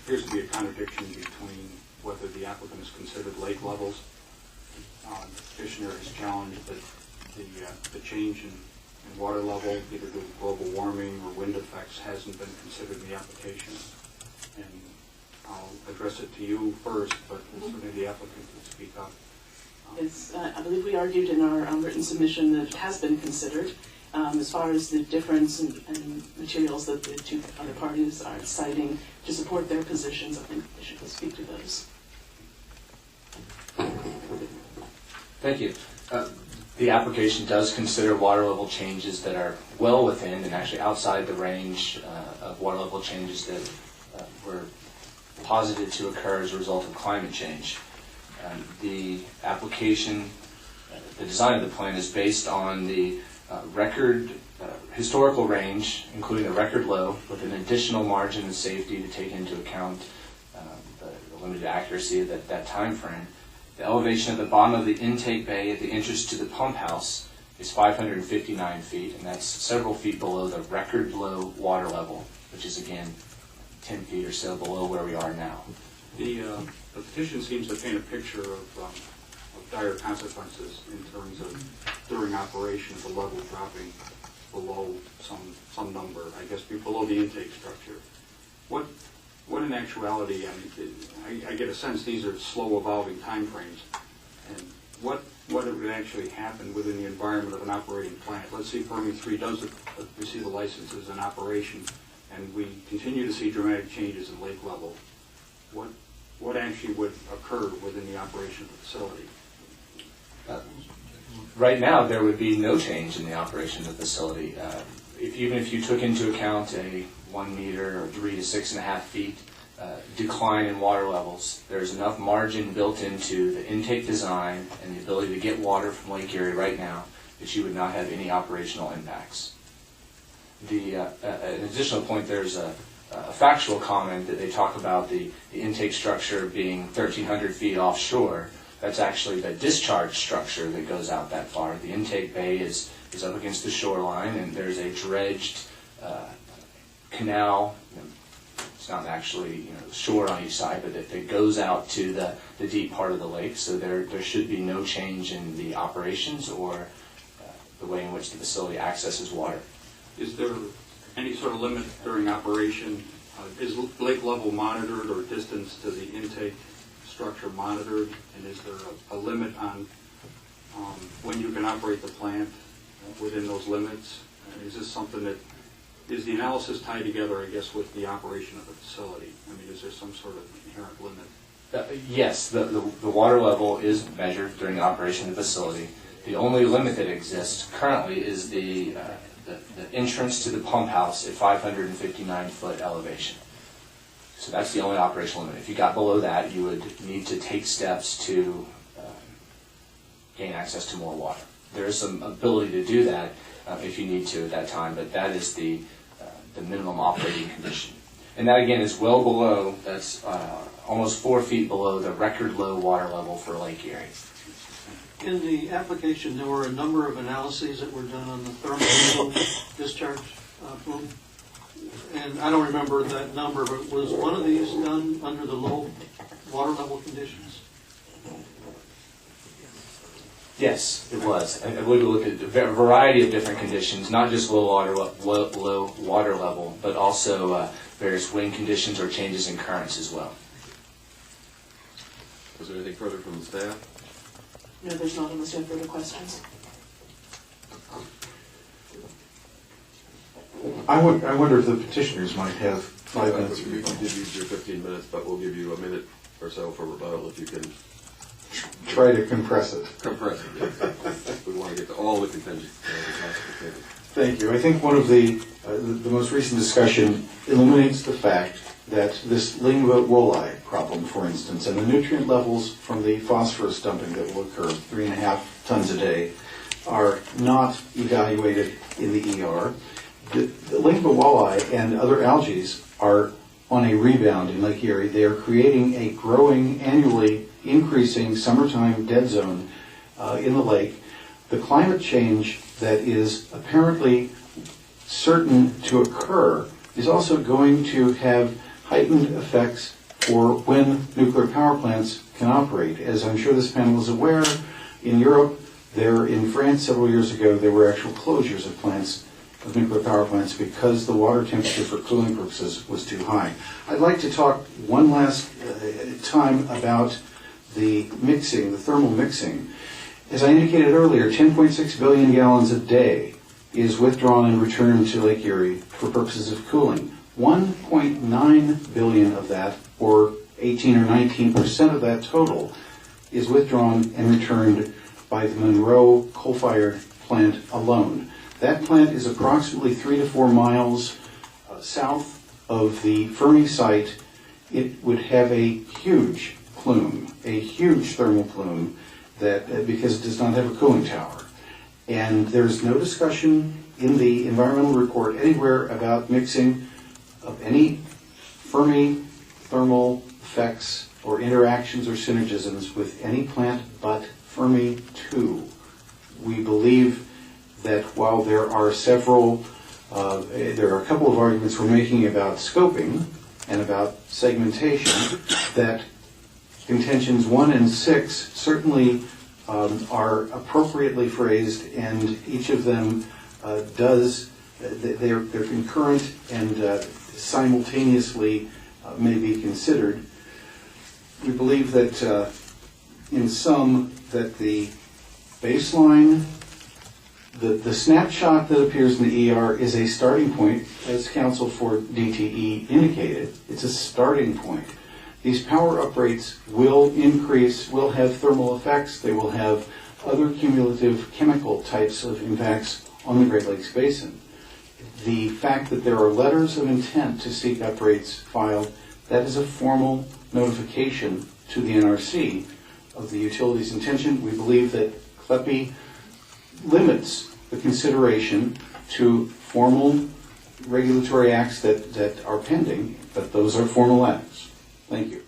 appears to be a contradiction between whether the applicant has considered lake levels. The petitioner has challenged that the change in water level, either due to global warming or wind effects, hasn't been considered in the application. And I'll address it to you first, but certainly the applicant can speak up. I believe we argued in our written submission that it has been considered. As far as the difference in materials that the two other parties are citing to support their positions, I think they should speak to those. Thank you. The application does consider water level changes that are well within and actually outside the range of water level changes that were posited to occur as a result of climate change. The application, the design of the plan is based on the record historical range, including the record low, with an additional margin of safety to take into account the limited accuracy of that time frame. The elevation at the bottom of the intake bay at the entrance to the pump house is 559 feet, and that's several feet below the record low water level, which is again 10 feet or so below where we are now. The petition seems to paint a picture of dire consequences in terms of during operation the level dropping below some number, I guess below the intake structure. What in actuality, I get a sense these are slow evolving time frames, and what would actually happen within the environment of an operating plant? Let's see Fermi 3 does receive the licenses in operation, and we continue to see dramatic changes in lake level. What actually would occur within the operation of the facility? Right now, there would be no change in the operation of the facility. Even if you took into account a 1 meter or 3 to 6.5 feet decline in water levels, there's enough margin built into the intake design and the ability to get water from Lake Erie right now that you would not have any operational impacts. An additional point, there's a factual comment that they talk about the intake structure being 1,300 feet offshore. That's actually the discharge structure that goes out that far. The intake bay is up against the shoreline, and there's a dredged canal. It's not actually shore on each side, but it goes out to the deep part of the lake. So there should be no change in the operations or the way in which the facility accesses water. Is there any sort of limit during operation? Is lake level monitored or distance to the intake structure monitored? And is there a limit on when you can operate the plant within those limits? And is this something that, is the analysis tied together, I guess, with the operation of the facility? I mean, is there some sort of inherent limit? Yes, the water level is measured during the operation of the facility. The only limit that exists currently is the entrance to the pump house at 559-foot elevation. So that's the only operational limit. If you got below that, you would need to take steps to gain access to more water. There is some ability to do that if you need to at that time, but that is the minimum operating condition. And that again is well below, that's almost 4 feet below the record low water level for Lake Erie. In the application, there were a number of analyses that were done on the thermal discharge flume. And I don't remember that number, but was one of these done under the low water level conditions? Yes, it was. I believe we looked at a variety of different conditions, not just low water level, but also various wind conditions or changes in currents as well. Was there anything further from the staff? No, there's not, unless you have further questions. I wonder if the petitioners might have 5 minutes. You did use your 15 minutes, but we'll give you a minute or so for rebuttal if you can. Try to compress it. Compress it, yes. We want to get to all the contingent. Thank you. I think one of the most recent discussion illuminates the fact that this lingua walleye problem, for instance, and the nutrient levels from the phosphorus dumping that will occur, 3.5 tons a day, are not evaluated in the ER. The lingua walleye and other algae are on a rebound in Lake Erie. They are creating a growing, annually increasing summertime dead zone in the lake. The climate change that is apparently certain to occur is also going to have heightened effects for when nuclear power plants can operate. As I'm sure this panel is aware, in Europe, in France several years ago, there were actual closures of plants, of nuclear power plants, because the water temperature for cooling purposes was too high. I'd like to talk one last time about the mixing, the thermal mixing. As I indicated earlier, 10.6 billion gallons a day is withdrawn and returned to Lake Erie for purposes of cooling. 1.9 billion of that, or 18 or 19% of that total, is withdrawn and returned by the Monroe coal-fired plant alone. That plant is approximately 3 to 4 miles south of the Fermi site. It would have a huge plume, a huge thermal plume, that because it does not have a cooling tower. And there's no discussion in the environmental report anywhere about mixing of any Fermi thermal effects or interactions or synergisms with any plant but Fermi 2. We believe that while there are a couple of arguments we're making about scoping and about segmentation, that contentions 1 and 6 certainly are appropriately phrased, and each of them they're concurrent and simultaneously may be considered. We believe that in sum that the baseline, the snapshot that appears in the ER is a starting point, as counsel for DTE indicated. It's a starting point. These power uprates will increase, will have thermal effects, they will have other cumulative chemical types of impacts on the Great Lakes Basin. The fact that there are letters of intent to seek uprates filed, that is a formal notification to the NRC of the utility's intention. We believe that CLEPI limits the consideration to formal regulatory acts that are pending, but those are formal acts. Thank you.